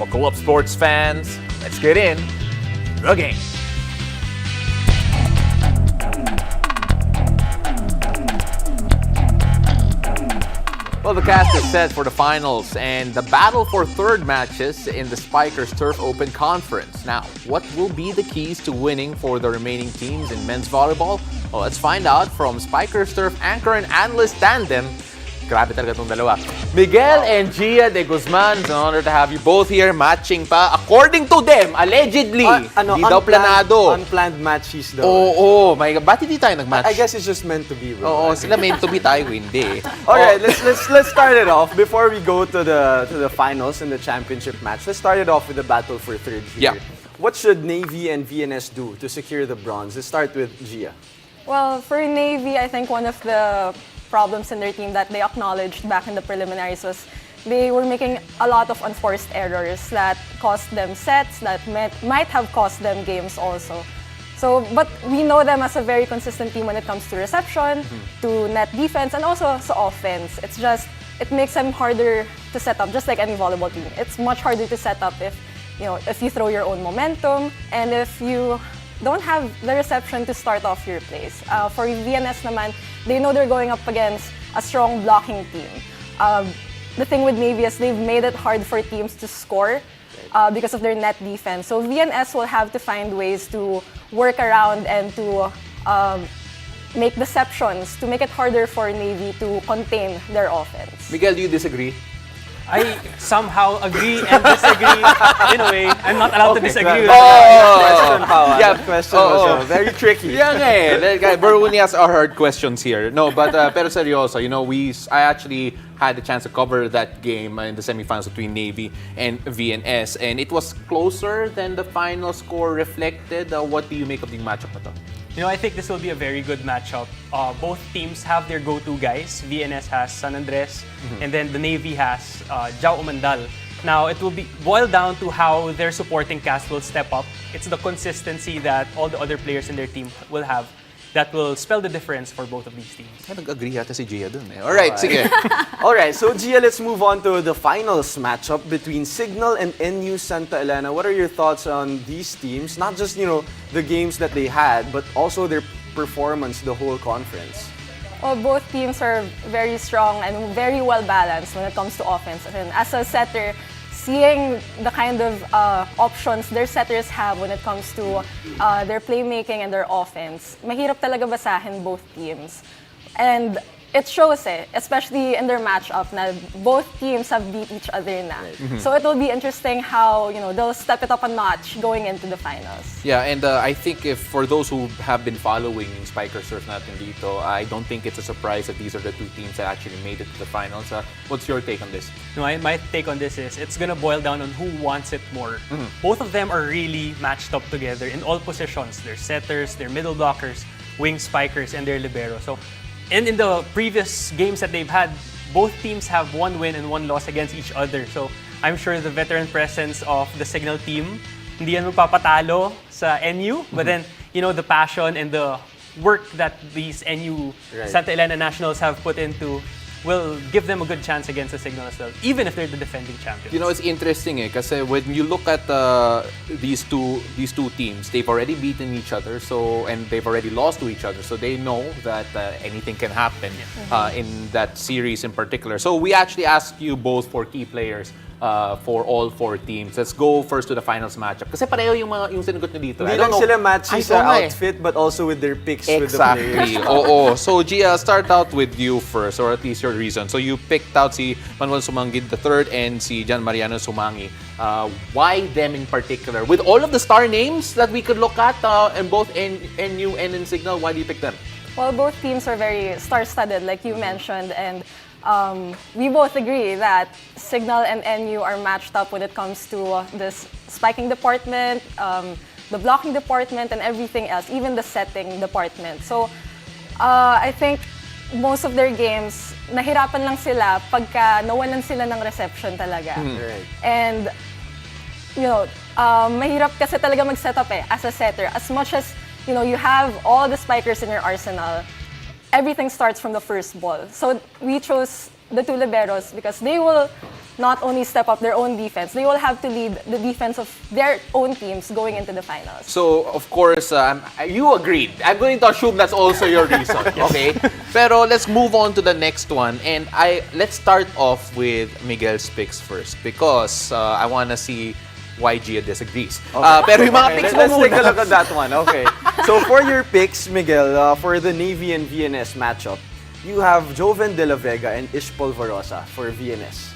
Buckle up, sports fans. Let's get in the game. Well, the cast is set for the finals and the battle for third matches in the Spikers Turf Open Conference. Now, what will be the keys to winning for the remaining teams in men's volleyball? Well, let's find out from Spikers Turf anchor and analyst tandem. Grabe talaga itong dalawa. Miguel and Gia de Guzman, it's an honor to have you both here, matching pa. According to them, allegedly, hindi daw planado. Unplanned matches daw. Oo, my God. Ba't hindi tayo nag-match? I guess it's just meant to be, bro. Oo, sila meant to be, tayo hindi. Alright, let's start it off. Before we go to the finals and the championship match, let's start it off with the battle for third here. Yeah. What should Navy and VNS do to secure the bronze? Let's start with Gia. Well, for Navy, I think one of the problems in their team that they acknowledged back in the preliminaries was they were making a lot of unforced errors that cost them sets, that might have cost them games also. So, but we know them as a very consistent team when it comes to reception, to net defense, and also to offense. It's just, it makes them harder to set up, just like any volleyball team. It's much harder to set up if you throw your own momentum and if you don't have the reception to start off your plays. For VNS naman, they know they're going up against a strong blocking team. The thing with Navy is they've made it hard for teams to score because of their net defense. So VNS will have to find ways to work around and to make deceptions to make it harder for Navy to contain their offense. Miguel, do you disagree? I somehow agree and disagree in a way. I'm not allowed to disagree with Question, Pawa. Yeah, That question was very tricky. Yeah, nga eh. Berwin has our hard questions here. No, but pero seryoso, I actually had the chance to cover that game in the semifinals between Navy and VNS, and it was closer than the final score reflected. What do you make of the matchup na to? I think this will be a very good matchup. Both teams have their go-to guys. VNS has San Andres, and then the Navy has Jao Umandal. Now, it will be boiled down to how their supporting cast will step up. It's the consistency that all the other players in their team will have that will spell the difference for both of these teams. Nag-agree yata si Gia dun eh. Alright, sige. Alright, so Gia, let's move on to the finals matchup between Signal and NU Santa Elena. What are your thoughts on these teams? Not just, the games that they had, but also their performance the whole conference. Well, both teams are very strong and very well balanced when it comes to offense. And as a setter, seeing the kind of options their setters have when it comes to their playmaking and their offense, mahirap talaga basahin both teams. And it shows especially in their matchup na both teams have beat each other na. So it will be interesting how they'll step it up a notch going into the finals. Yeah, and I think if for those who have been following Spikers Surf natin dito, I don't think it's a surprise that these are the two teams that actually made it to the finals. What's your take on this? My take on this is it's gonna boil down on who wants it more. Both of them are really matched up together in all positions. Their setters, their middle blockers, wing spikers, and their libero. And in the previous games that they've had, both teams have one win and one loss against each other. So I'm sure the veteran presence of the Signal team, hindi yan magpapatalo sa NU. But then, the passion and the work that these NU Santa Elena Nationals have put into will give them a good chance against the Signal as well, even if they're the defending champions. It's interesting kasi when you look at these two teams, they've already beaten each other, and they've already lost to each other, so they know that anything can happen in that series in particular. So we actually asked you both for key players for all four teams. Let's go first to the finals matchup. Kasi pareho yung sinagot nyo dito. Hindi lang sila matches sa outfit, but also with their picks with the players. Oo. So, Gia, start out with you first, or at least your reason. So, you picked out si Manuel Sumangid III and si Jan Mariano Sumangi. Why them in particular? With all of the star names that we could look at in both NU and in Signal, why do you pick them? Well, both teams are very star-studded, like you mentioned, and we both agree that Signal and NU are matched up when it comes to this spiking department, the blocking department, and everything else, even the setting department. So, I think most of their games, nahirapan lang sila pagka nawalan sila ng reception talaga. Right. And, mahirap kasi talaga mag-set up as a setter. As much as, you have all the spikers in your arsenal, everything starts from the first ball. So we chose the two liberos because they will not only step up their own defense, they will have to lead the defense of their own teams going into the finals. So, of course, you agreed. I'm going to assume that's also your reason, okay? Pero let's move on to the next one. And let's start off with Miguel's picks first because I want to see why Gia disagrees. Pero yung mga picks mo Let's take a muna. look at that one. Okay. So for your picks, Miguel, for the Navy and VNS matchup, you have Joven De La Vega and Ish Polvorosa for VNS.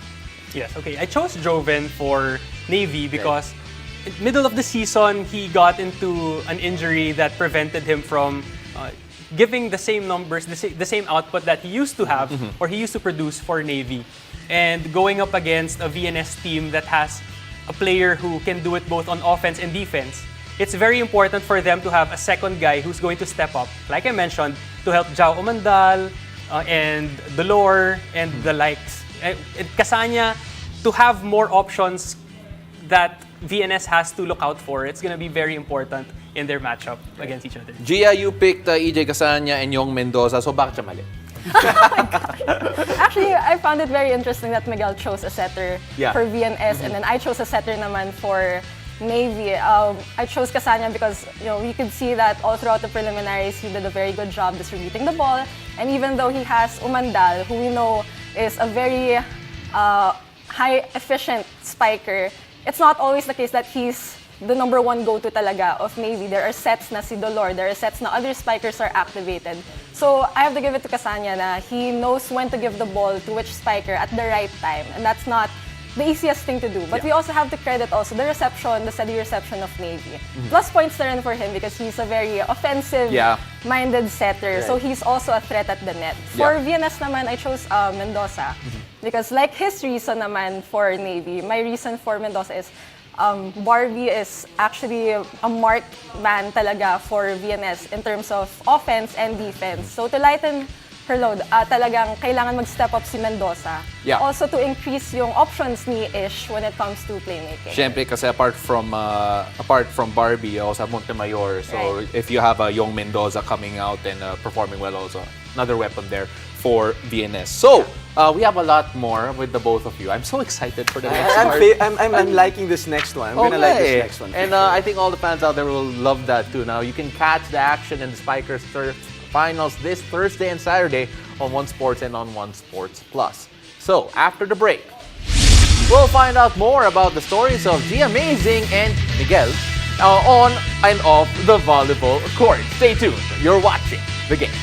Yes, okay. I chose Joven for Navy because in middle of the season, he got into an injury that prevented him from giving the same numbers, the same output that he used to have or he used to produce for Navy. And going up against a VNS team that has a player who can do it both on offense and defense, it's very important for them to have a second guy who's going to step up, like I mentioned, to help Jao Umandal and Dolor and the likes. Kasanya, to have more options that VNS has to look out for, it's going to be very important in their matchup against each other. Gia, you picked EJ Casanya and Yong Mendoza, so bakit siya mali? Actually, I found it very interesting that Miguel chose a setter Yeah. for VNS and then I chose a setter naman for Navy. I chose Casanya because we could see that all throughout the preliminaries he did a very good job distributing the ball, and even though he has Umandal, who we know is a very high efficient spiker, it's not always the case that he's the number one go-to talaga of Navy. There are sets na si Dolor, there are sets na other spikers are activated. So I have to give it to Casanya na he knows when to give the ball to which spiker at the right time, and that's not the easiest thing to do. But we also have to credit also the reception, the steady reception of Navy. Plus points na rin for him because he's a very offensive-minded setter. So he's also a threat at the net. For VNS naman, I chose Mendoza. Because like his reason naman for Navy, my reason for Mendoza is Barbie is actually a marked man talaga for VNS in terms of offense and defense. So to lighten her load, talagang kailangan mag-step up si Mendoza. Yeah. Also to increase yung options ni Ish when it comes to playmaking. Siyempre kasi apart from Barbie, you also have Montemayor. So Right. if you have a Young Mendoza coming out and performing well also, another weapon there for VNS. So we have a lot more with the both of you. I'm so excited for the next part. I'm liking this next one. I'm gonna like this next one. And I think all the fans out there will love that too. Now you can catch the action in the Spikers Turf Finals this Thursday and Saturday on One Sports and on One Sports Plus. So after the break, we'll find out more about the stories of the Amazing and Miguel on and off the volleyball court. Stay tuned. You're watching the game.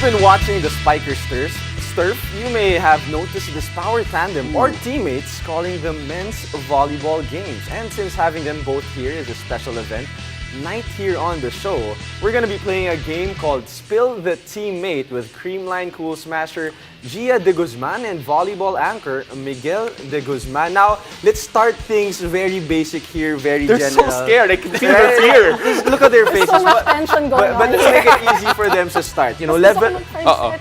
you've been watching the Spikers Sturf, you may have noticed this power tandem or teammates calling them men's volleyball games. And since having them both here is a special event, night here on the show, we're gonna be playing a game called Spill the Teammate with Creamline Cool Smasher Gia de Guzman and volleyball anchor Miguel de Guzman. Now, let's start things very basic here, very They're general. so scared. I can feel the fear. Just look at their faces. So much tension going But on let's here. make it easy for them to start. You know, level...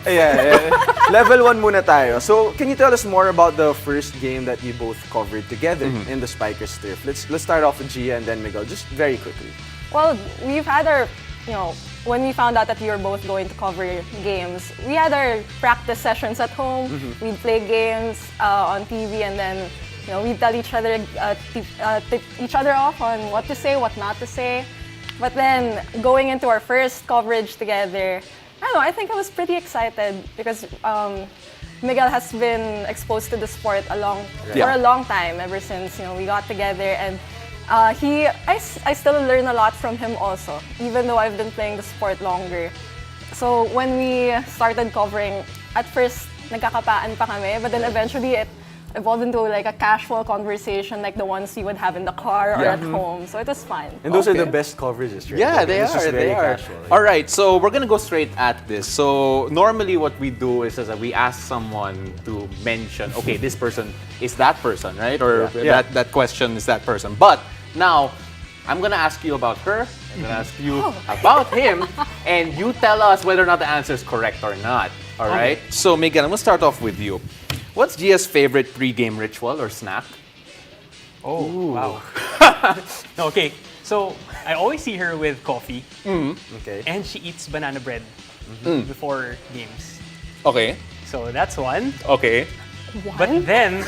Yeah. Level 1 muna tayo. So, can you tell us more about the first game that you both covered together in the Spikers Turf? Let's start off with Gia and then Miguel, just very quickly. Well, we've had our, when we found out that we were both going to cover games, we had our practice sessions at home. We'd play games on TV, and then, we'd tell each other, tip each other off on what to say, what not to say. But then going into our first coverage together, I don't know, I think I was pretty excited because Miguel has been exposed to the sport for a long time, ever since we got together, and I still learn a lot from him also, even though I've been playing the sport longer. So when we started covering, at first nagkakapaan pa kami, but then eventually it evolved into like a casual conversation like the ones you would have in the car or at home. So it was fun. And those are Okay. the best coverages, right? Yeah, they It's just are. very They are. casual. All right, so we're gonna go straight at this. So normally, what we do is that we ask someone to mention, okay, this person is that person, right? Or Yeah. that question is that person. But now, I'm gonna ask you about her. I'm gonna ask you about him, and you tell us whether or not the answer is correct or not. All right. So Miguel, I'm gonna start off with you. What's Gia's favorite pre-game ritual or snack? Oh, wow. Okay, so I always see her with coffee, Okay. and she eats banana bread before games. Okay. So that's one. Okay. But then,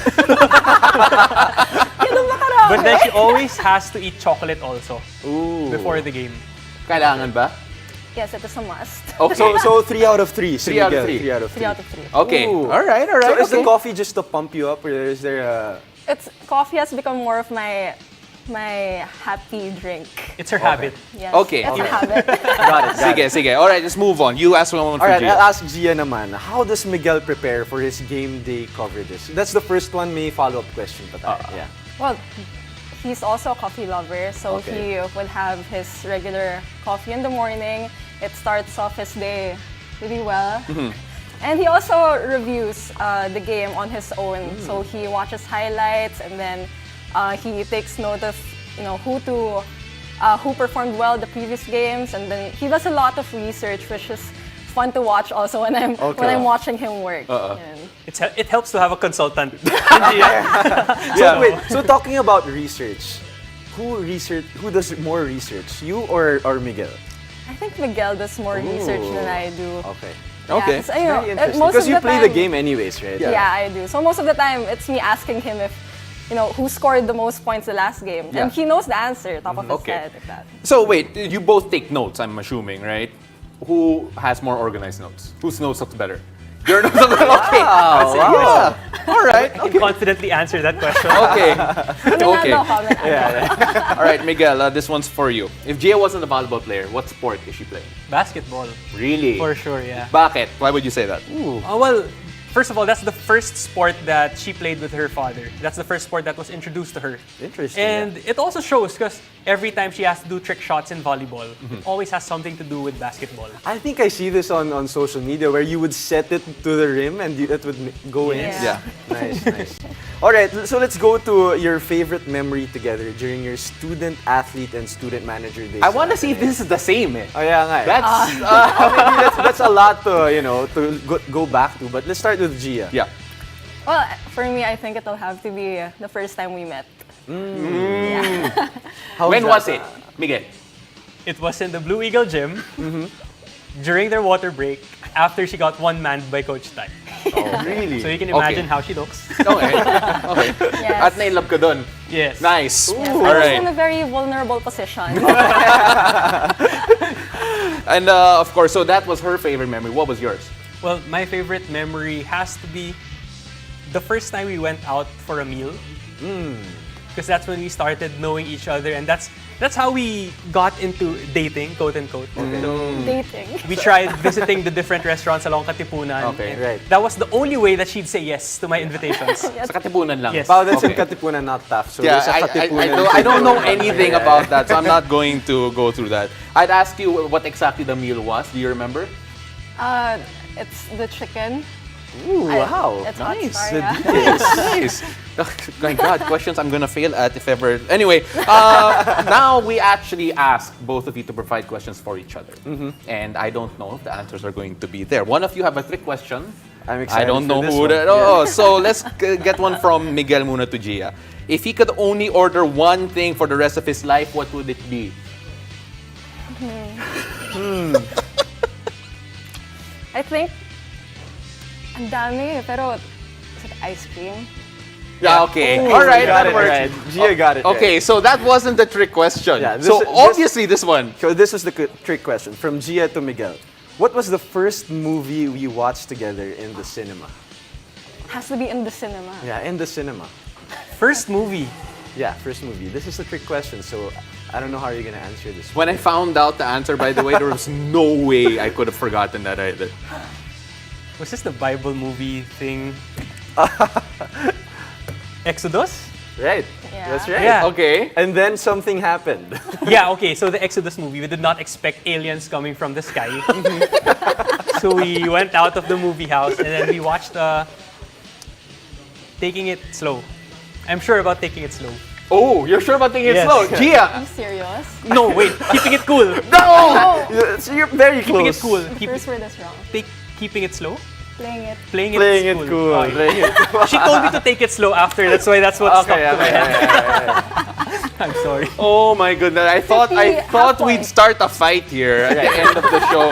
she always has to eat chocolate also before the game. Kailangan ba? Yes, it is a must. Okay. So 3 out of 3. 3 out of 3. 3 out of 3. 3 out of 3. Okay. Ooh. All right. So is the okay. coffee just to pump you up, or is there a... Coffee has become more of my happy drink. It's her habit. Yes, Okay. it's a habit. Got it. Sige. All right, let's move on. You ask one for Alright, Gia. I'll ask Gia naman. How does Miguel prepare for his game day coverages? That's the first one. May follow-up question pa tayo. Yeah. Well, he's also a coffee lover, so Okay. he would have his regular coffee in the morning. It starts off his day really well. And he also reviews the game on his own. So he watches highlights, and then he takes note of who performed well the previous games, and then he does a lot of research, which is fun to watch also when I'm watching him work. And It helps to have a consultant. So talking about research, who does more research? You or Miguel? I think Miguel does more research than I do. Okay. Okay. Yeah, so, Very interesting. most Because of you play the time- game anyways, right? Yeah, I do. So most of the time, it's me asking him if, who scored the most points the last game. Yeah. And he knows the answer, top of his Okay. head, like that. So wait, you both take notes, I'm assuming, right? Who has more organized notes? Whose notes looks better? Your notes look okay. Wow. Yeah. All right. I can confidently answer that question. Okay. Okay. Okay. All right, Miguel, this one's for you. If Gia wasn't a volleyball player, what sport is she playing? Basketball, Really? for sure, yeah. Bakit? Why would you say that? Well, first of all, that's the first sport that she played with her father. That's the first sport that was introduced to her. Interesting, And it also shows because every time she has to do trick shots in volleyball, it always has something to do with basketball. I think I see this on social media where you would set it to the rim and it would go in. Yes. Yeah. Nice. All right, so let's go to your favorite memory together during your student athlete and student manager days. I want to see if this is the same. Eh. Oh yeah, nga eh. That's Maybe that's a lot to go back to. But let's start with Gia. yeah. Well, for me, I think it'll have to be the first time we met. When was it, Miguel? It was in the Blue Eagle gym during their water break after she got one-manned by Coach Tai. Oh, really? So you can Okay. imagine how she looks. Okay. Okay. Yes. At nailove ka dun. Yes. Nice. Yes, All I was right. in a very vulnerable position. And of course, so that was her favorite memory. What was yours? Well, my favorite memory has to be the first time we went out for a meal. Because that's when we started knowing each other, and that's that's how we got into dating, quote unquote. So Dating. we tried visiting the different restaurants along Katipunan. Okay, and right. That was the only way that she'd say yes to my invitations. Sa Katipunan lang. Yes. Wow, that's in Okay. Katipunan, not tough. So Yeah, there's a Katipunan. I don't know anything about that, so I'm not going to go through that. I'd ask you what exactly the meal was. Do you remember? It's the chicken. Ooh, wow. It's Nice. hot star, yeah. Nice. Oh, my God, questions I'm gonna fail at if ever. Anyway, now we actually ask both of you to provide questions for each other, and I don't know if the answers are going to be there. One of you have a trick question. I'm excited I don't for know this who one. that. Oh, so let's get one from Miguel muna to Gia. If he could only order one thing for the rest of his life, what would it be? I think, ang dami, pero is it ice cream? Yeah, okay. Ooh, All right, got that it works. right. Gia got it Okay, right. so that wasn't the trick question. Yeah, so this- obviously this one. So this was the trick question from Gia to Miguel. What was the first movie we watched together in the cinema? Has to be in the cinema. Yeah, in the cinema. First movie. Yeah, first movie. This is a trick question, so I don't know how you're gonna answer this. When I found out the answer, by the way, there was no way I could have forgotten that either. Was this the Bible movie thing? Exodus? Right. Yeah. That's right. Yeah. Okay. And then something happened. Yeah, okay, so the Exodus movie, we did not expect aliens coming from the sky. So we went out of the movie house and then we watched Taking It Slow. I'm sure about Taking It Slow. Oh, you're sure about taking it Yes. slow? Are Gia! you serious? No, wait, Keeping It Cool. No! So you're very Keeping close. It Cool. The first word is wrong. Keeping It Slow? Playing it. Playing Playing It it cool. Oh, yeah. Playing it cool. She told me to take it slow after, that's why that's what stuck to my head. I'm sorry. Oh my goodness! I thought 50 we'd halfway. start a fight here at the end of the show.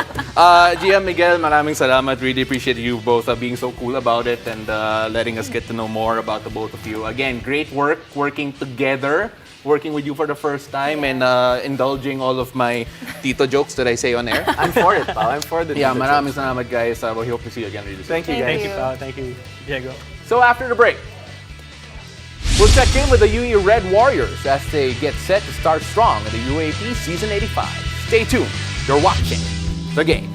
Gia, Miguel, maraming salamat. Really appreciate you both being so cool about it and letting us get to know more about the both of you. Again, great work working together, working with you for the first time, and indulging all of my Tito jokes that I say on air. I'm for it, pal. I'm for the Yeah, Tito maraming jokes. salamat, guys. We hope to see you again really soon. Thank you, Thank guys. Thank you, pal. Thank you, Diego. So after the break, we'll check in with the UE Red Warriors as they get set to start strong in the UAAP Season 85. Stay tuned. You're watching The Game.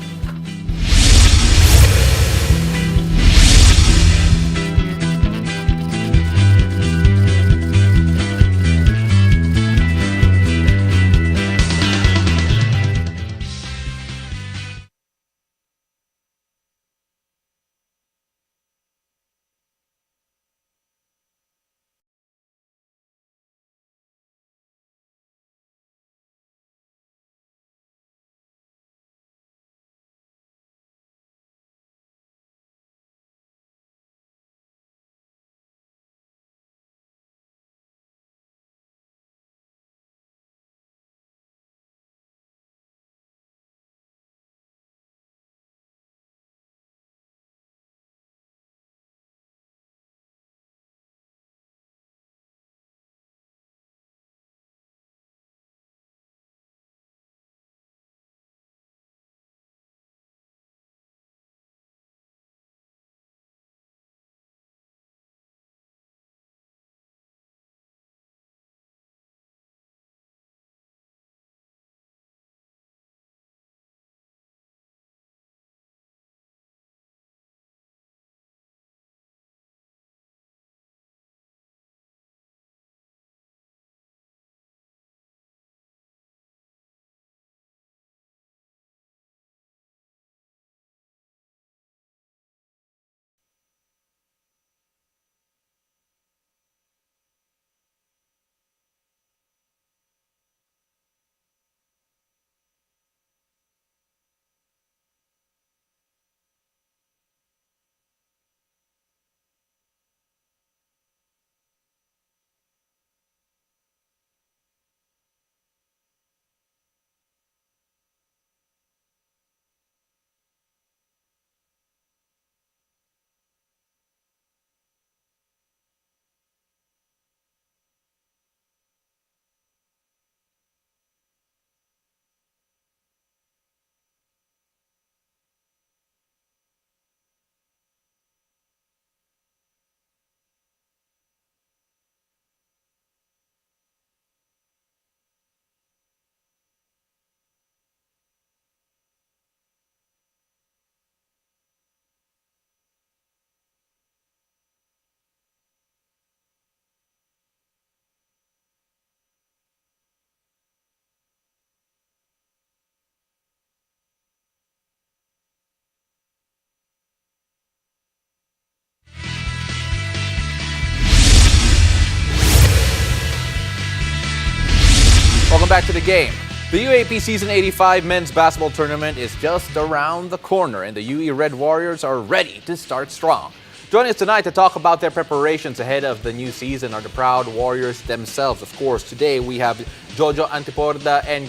back to the game. The UAAP Season 85 Men's Basketball Tournament is just around the corner, and the UE Red Warriors are ready to start strong. Joining us tonight to talk about their preparations ahead of the new season are the proud Warriors themselves. Of course, today we have Jojo Antiporda and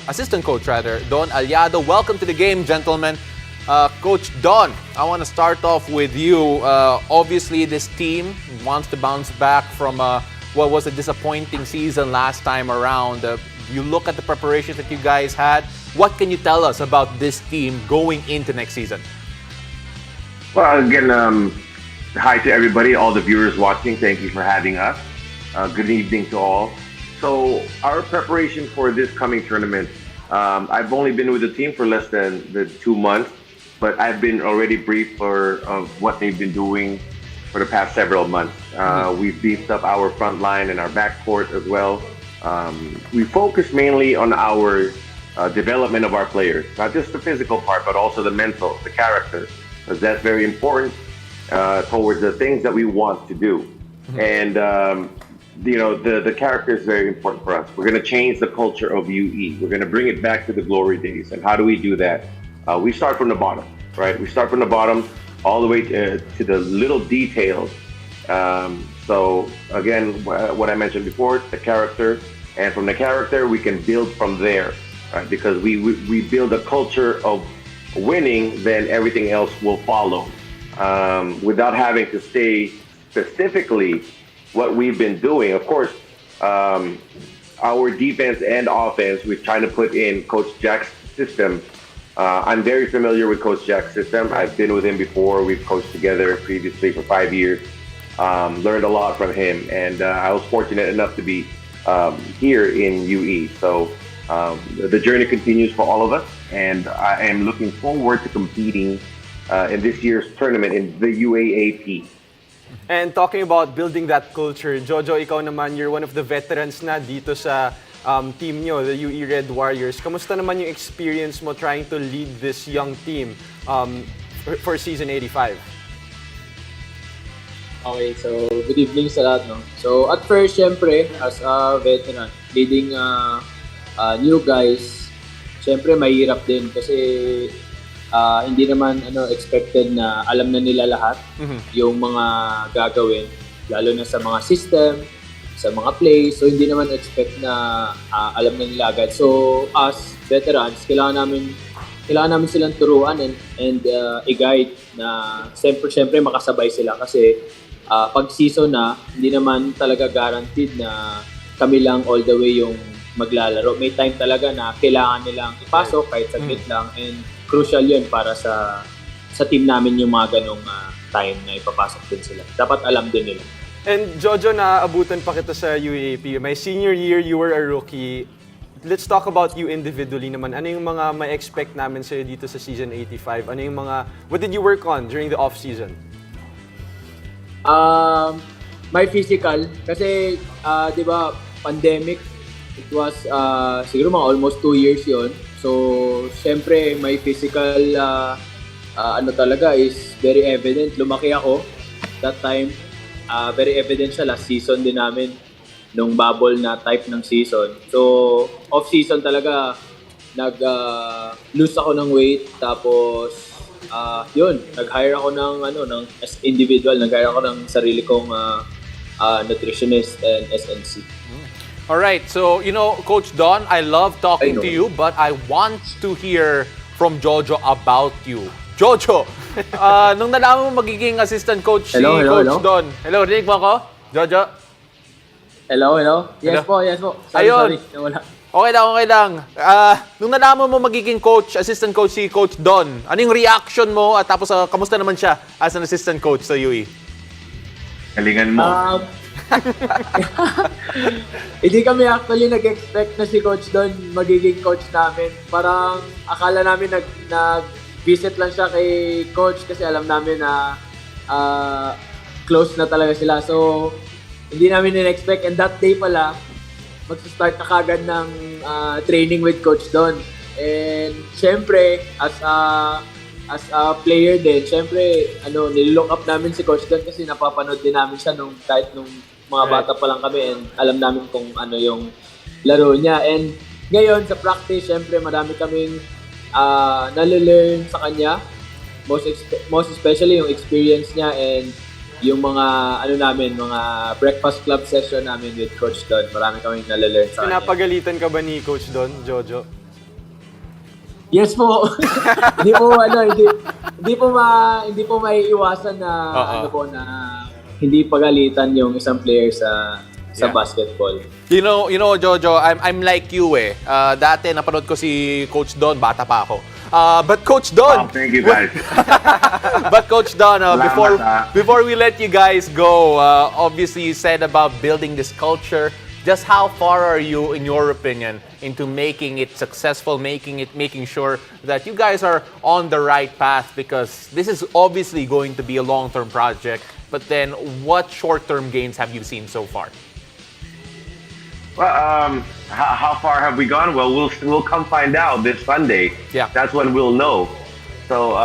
assistant coach Don Aliado. Welcome to the game, gentlemen. Coach Don, I want to start off with you. Obviously, this team wants to bounce back from what was a disappointing season last time around. You look at the preparations that you guys had. What can you tell us about this team going into next season? Well, again, hi to everybody, all the viewers watching. Thank you for having us. Good evening to all. So our preparation for this coming tournament, I've only been with the team for less than 2 months, but I've been already briefed of what they've been doing for the past several months. We've beefed up our front line and our backcourt as well. We focus mainly on our development of our players, not just the physical part, but also the mental, the character, because that's very important towards the things that we want to do. And the character is very important for us. We're going to change the culture of UE. We're going to bring it back to the glory days. And how do we do that? We start from the bottom, right? We start from the bottom all the way to the little details. So again, what I mentioned before, the character, and from the character we can build from there, right? Because we build a culture of winning, then everything else will follow. Without having to say specifically what we've been doing, of course, our defense and offense, we're trying to put in Coach Jack's system. I'm very familiar with Coach Jack's system. I've been with him before. We've coached together previously for 5 years. Learned a lot from him, and I was fortunate enough to be here in UE. So the journey continues for all of us, and I am looking forward to competing in this year's tournament in the UAAP. And talking about building that culture, Jojo, ikaw naman, you're one of the veterans na dito sa team nyo, the UE Red Warriors. Kamusta naman yung experience mo trying to lead this young team for Season 85? Okay, so good evening sa lahat, no? So at first, syempre, as a veteran, leading new guys, syempre mahirap din kasi hindi naman expected na alam na nila lahat yung mga gagawin, lalo na sa mga system, sa mga plays. So hindi naman expect na alam na nila agad. So as veterans, kailangan namin silang turuan and i-guide na syempre makasabay sila kasi pag season na, hindi naman talaga guaranteed na kami lang all the way yung maglalaro. May time talaga na kailangan nilang ipasok kahit saglit lang, and crucial yun para sa team namin yung mga ganong time na ipapasok din sila. Dapat alam din nila. And Jojo, naaabutan pa kita sa UAAP. My senior year, you were a rookie. Let's talk about you individually naman. Ano yung mga may expect namin sa'yo dito sa Season 85? What did you work on during the off-season? My physical, kasi di ba pandemic, it was siguro mga almost 2 years yon. So syempre my physical talaga is very evident. Lumaki ako that time, very evident sa last season din namin nung bubble na type ng season. So off season talaga nag-lose ako ng weight, tapos nag-hire ako ng as individual, nag-hire ako ng sarili kong nutritionist and SNC. All right, so Coach Don, I love talking to you, but I want to hear from Jojo about you. Jojo, nung nalaman mo magiging assistant coach Hello. Don. Hello, rinig mo ako? Jojo? Hello? Yes po. Ayun. Sorry. Nawala. Okay lang. Nung nalaman mo magiging assistant coach si Coach Don, ano yung reaction mo at tapos kamusta naman siya as an assistant coach sa UE? Galingan mo. Hindi kami actually nag-expect na si Coach Don magiging coach namin. Parang akala namin nag-visit lang siya kay Coach kasi alam namin na close na talaga sila. So, hindi namin in-expect, and that day pala, mag-start na kagad ng training with Coach Don. And syempre, as a player din, syempre, nilook up namin si Coach Don kasi napapanood din namin siya kahit nung mga bata pa lang kami, and alam namin kung ano yung laro niya. And ngayon, sa practice, syempre, marami kaming nalelearn sa kanya. Most especially yung experience niya and yung mga mga breakfast club session namin with Coach Don. Marami kaming nalelearn sa kanya. Pinapagalitan ka ba ni Coach Don, Jojo? Yes po. hindi po maiiwasan na na hindi pagalitan yung isang player sa basketball. You know, Jojo, I'm like you eh. Dati napanood ko si Coach Don, bata pa ako. But Coach Don, Thank you guys. but Coach Don, Salamat, before we let you guys go, obviously you said about building this culture. Just how far are you, in your opinion, into making it successful, making sure that you guys are on the right path? Because this is obviously going to be a long-term project. But then, what short-term gains have you seen so far? Well, how far have we gone? Well, we'll come find out this Sunday. Yeah. That's when we'll know. So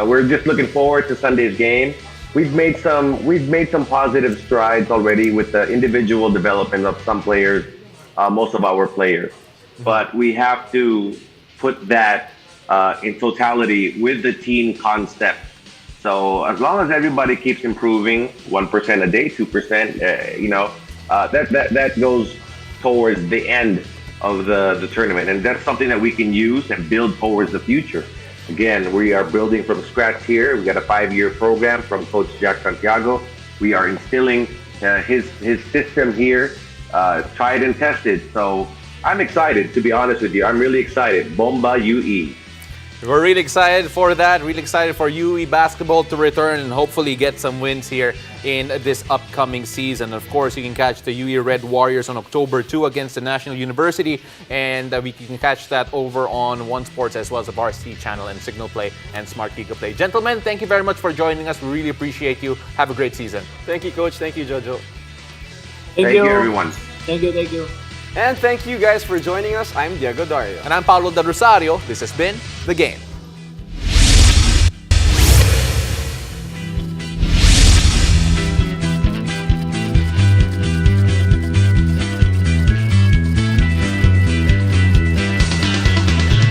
we're just looking forward to Sunday's game. We've made some positive strides already with the individual development of some players, most of our players. But we have to put that in totality with the team concept. So as long as everybody keeps improving 1% a day, 2%, that goes towards the end of the tournament, and that's something that we can use and build towards the future. Again, we are building from scratch here. We got a 5-year program from Coach Jack Santiago. We are instilling his system here, tried and tested. So I'm excited, to be honest with you. I'm really excited. Bomba UE. We're really excited for that. Really excited for UE basketball to return and hopefully get some wins here in this upcoming season. Of course, you can catch the UE Red Warriors on October 2 against the National University, and we can catch that over on One Sports as well as the Varsity Channel and Signal Play and Smart Giga Play. Gentlemen, thank you very much for joining us. We really appreciate you. Have a great season. Thank you, Coach. Thank you, Jojo. Thank you, everyone. Thank you. And thank you guys for joining us. I'm Diego Dario. And I'm Paulo Del Rosario. This has been The Game.